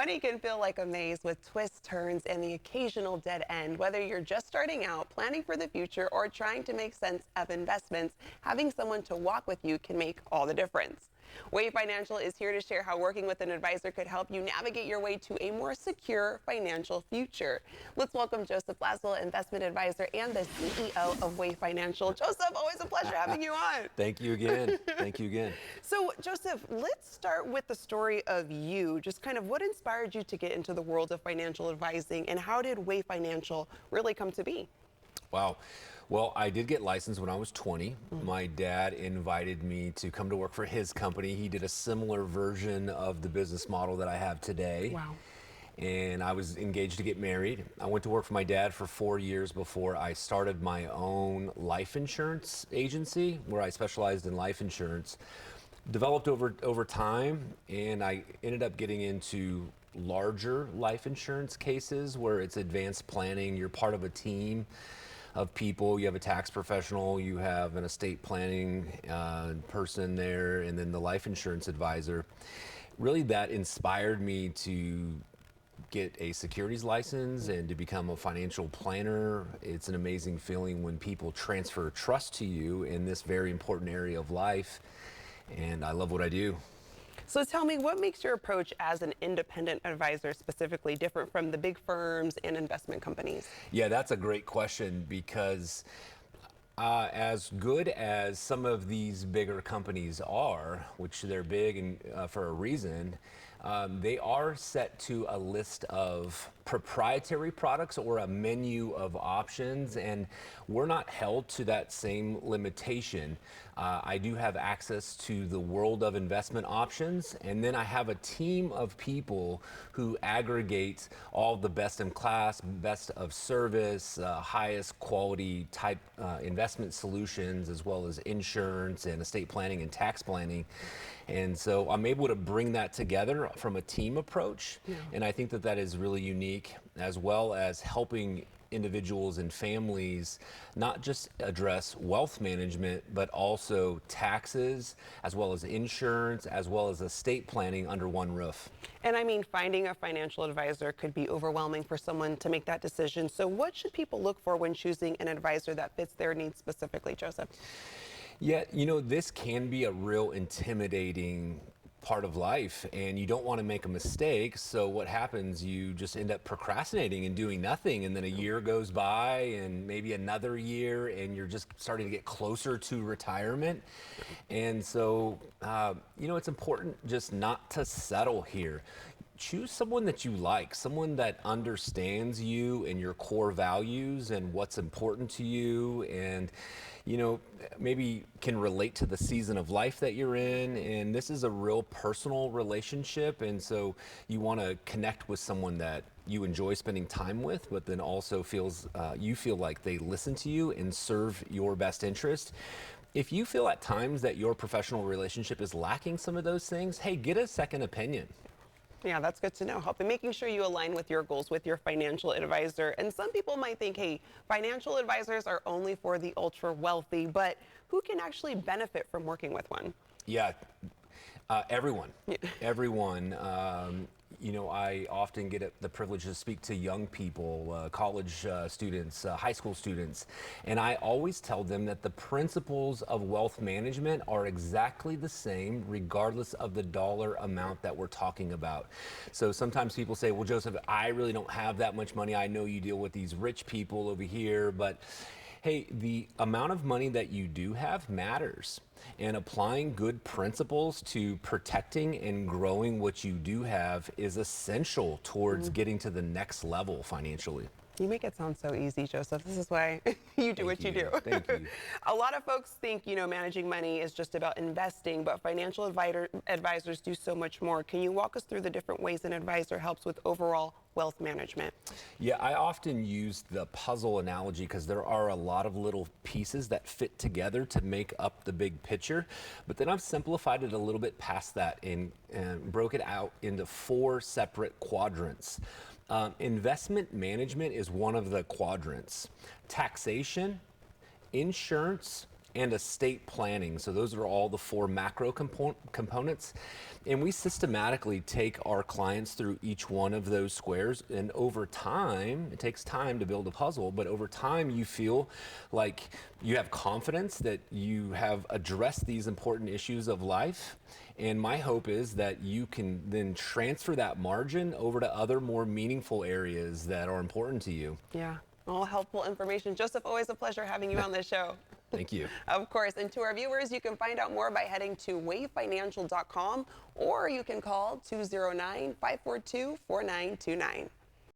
Money can feel like a maze with twists, turns, and the occasional dead end. Whether you're just starting out, planning for the future, or trying to make sense of investments, having someone to walk with you can make all the difference. Wave Financial is here to share how working with an advisor could help you navigate your way to a more secure financial future. Let's welcome Joseph Laswell, investment advisor and the CEO of Wave Financial. Joseph, always a pleasure having you on. Thank you again. Thank you again. So, Joseph, let's start with the story of you. Just kind of what inspired you to get into the world of financial advising, and how did Wave Financial really come to be? Wow. Well, I did get licensed when I was 20. My dad invited me to come to work for his company. He did a similar version of the business model that I have today. Wow. And I was engaged to get married. I went to work for my dad for 4 years before I started my own life insurance agency where I specialized in life insurance. Developed over time, and I ended up getting into larger life insurance cases where it's advanced planning. You're part of a team of people. You have a tax professional, you have an estate planning person there, and then the life insurance advisor. Really, that inspired me to get a securities license and to become a financial planner. It's an amazing feeling when people transfer trust to you in this very important area of life, and I love what I do. So tell me, what makes your approach as an independent advisor specifically different from the big firms and investment companies? Yeah, that's a great question because as good as some of these bigger companies are, which they're big and for a reason, they are set to a list of proprietary products or a menu of options, and we're not held to that same limitation. I do have access to the world of investment options, and then I have a team of people who aggregate all the best in class, best of service, highest quality type investment solutions, as well as insurance and estate planning and tax planning. And so I'm able to bring that together from a team approach. Yeah. And I think that that is really unique, as well as helping individuals and families not just address wealth management, but also taxes, as well as insurance, as well as estate planning under one roof. And I mean, finding a financial advisor could be overwhelming for someone to make that decision. So what should people look for when choosing an advisor that fits their needs specifically, Joseph? Yeah, this can be a real intimidating part of life, and you don't want to make a mistake. So what happens, you just end up procrastinating and doing nothing, and then a year goes by and maybe another year, and you're just starting to get closer to retirement. And so it's important just not to settle here. Choose someone that you like, someone that understands you and your core values and what's important to you, and maybe can relate to the season of life that you're in. And this is a real personal relationship, and so you want to connect with someone that you enjoy spending time with, but then also you feel like they listen to you and serve your best interest. If you feel at times that your professional relationship is lacking some of those things, hey, get a second opinion. Yeah, that's good to know. Helping making sure you align with your goals with your financial advisor. And some people might think, hey, financial advisors are only for the ultra wealthy, but who can actually benefit from working with one? Yeah, everyone. Yeah. Everyone. I often get the privilege to speak to young people, college students, high school students, and I always tell them that the principles of wealth management are exactly the same regardless of the dollar amount that we're talking about. So sometimes people say, well, Joseph, I really don't have that much money. I know you deal with these rich people over here, but hey, the amount of money that you do have matters, and applying good principles to protecting and growing what you do have is essential towards getting to the next level financially. You make it sound so easy, Joseph. This is why you do what you do. Thank you. A lot of folks think, managing money is just about investing, but financial advisors do so much more. Can you walk us through the different ways an advisor helps with overall wealth management? Yeah, I often use the puzzle analogy because there are a lot of little pieces that fit together to make up the big picture. But then I've simplified it a little bit past that and broke it out into 4 separate quadrants. Investment management is one of the quadrants. Taxation, insurance, and estate planning. So those are all the four macro components. And we systematically take our clients through each one of those squares. And over time, it takes time to build a puzzle, but over time you feel like you have confidence that you have addressed these important issues of life. And my hope is that you can then transfer that margin over to other more meaningful areas that are important to you. Yeah, all helpful information. Joseph, always a pleasure having you on the show. Thank you. Of course, and to our viewers, you can find out more by heading to wavefinancial.com, or you can call 209-542-4929.